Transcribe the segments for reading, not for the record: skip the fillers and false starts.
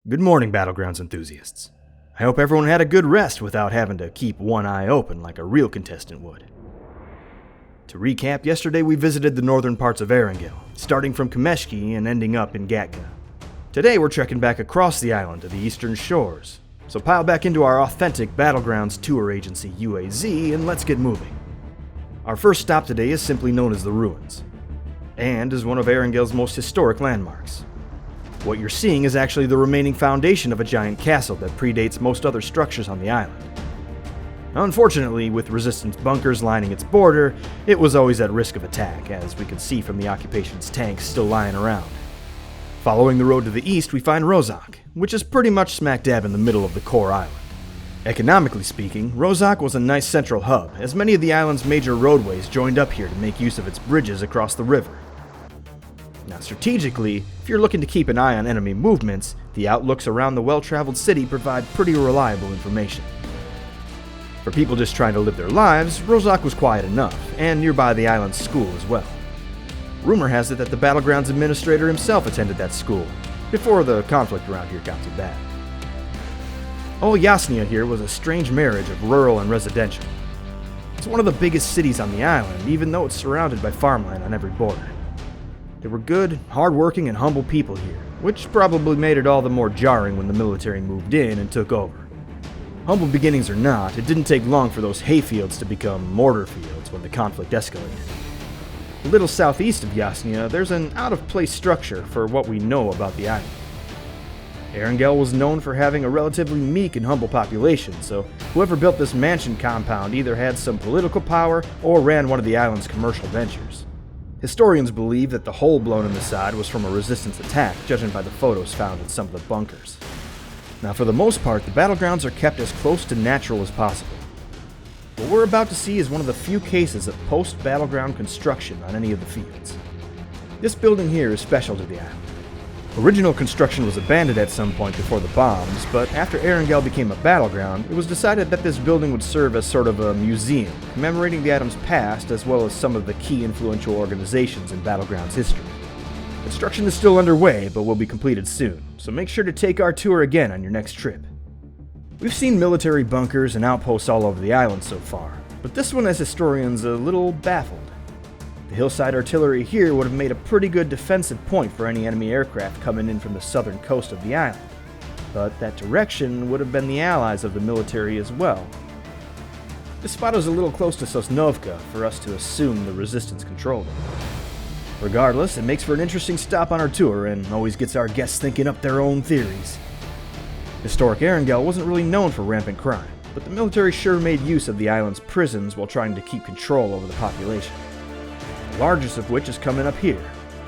Good morning, Battlegrounds enthusiasts. I hope everyone had a good rest without having to keep one eye open like a real contestant would. To recap, yesterday we visited the northern parts of Erangel, starting from Kameshki and ending up in Gatka. Today we're trekking back across the island to the eastern shores, so pile back into our authentic Battlegrounds tour agency UAZ and let's get moving. Our first stop today is simply known as the Ruins, and is one of Erangel's most historic landmarks. What you're seeing is actually the remaining foundation of a giant castle that predates most other structures on the island. Unfortunately, with resistance bunkers lining its border, it was always at risk of attack, as we can see from the occupation's tanks still lying around. Following the road to the east, we find Rozhok, which is pretty much smack dab in the middle of the core island. Economically speaking, Rozhok was a nice central hub, as many of the island's major roadways joined up here to make use of its bridges across the river. Now strategically, if you're looking to keep an eye on enemy movements, the outlooks around the well-traveled city provide pretty reliable information. For people just trying to live their lives, Rozhok was quiet enough, and nearby the island's school as well. Rumor has it that the Battlegrounds administrator himself attended that school, before the conflict around here got too bad. Sania here was a strange marriage of rural and residential. It's one of the biggest cities on the island, even though it's surrounded by farmland on every border. There were good, hard-working, and humble people here, which probably made it all the more jarring when the military moved in and took over. Humble beginnings or not, it didn't take long for those hayfields to become mortar fields when the conflict escalated. A little southeast of Yasnia, there's an out-of-place structure for what we know about the island. Erangel was known for having a relatively meek and humble population, so whoever built this mansion compound either had some political power or ran one of the island's commercial ventures. Historians believe that the hole blown in the side was from a resistance attack, judging by the photos found in some of the bunkers. Now, for the most part, the battlegrounds are kept as close to natural as possible. What we're about to see is one of the few cases of post-battleground construction on any of the fields. This building here is special to the island. Original construction was abandoned at some point before the bombs, but after Erangel became a battleground, it was decided that this building would serve as sort of a museum, commemorating the island's past as well as some of the key influential organizations in Battlegrounds history. Construction is still underway, but will be completed soon, so make sure to take our tour again on your next trip. We've seen military bunkers and outposts all over the island so far, but this one has historians a little baffled. The hillside artillery here would have made a pretty good defensive point for any enemy aircraft coming in from the southern coast of the island, but that direction would have been the allies of the military as well. This spot is a little close to Sosnovka for us to assume the resistance controlled it. Regardless, it makes for an interesting stop on our tour and always gets our guests thinking up their own theories. Historic Erangel wasn't really known for rampant crime, but the military sure made use of the island's prisons while trying to keep control over the population. The largest of which is coming up here.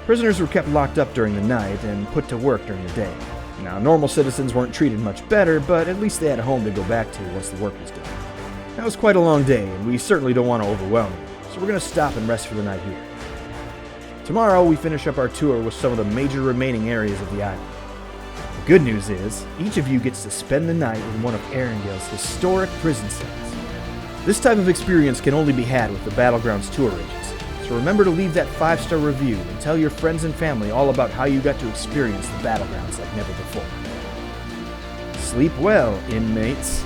Prisoners were kept locked up during the night and put to work during the day. Now, normal citizens weren't treated much better, but at least they had a home to go back to once the work was done. That was quite a long day, and we certainly don't want to overwhelm you, so we're going to stop and rest for the night here. Tomorrow, we finish up our tour with some of the major remaining areas of the island. The good news is, each of you gets to spend the night in one of Erangel's historic prison cells. This type of experience can only be had with the Battlegrounds tour agency, so remember to leave that 5-star review and tell your friends and family all about how you got to experience the Battlegrounds like never before. Sleep well, inmates.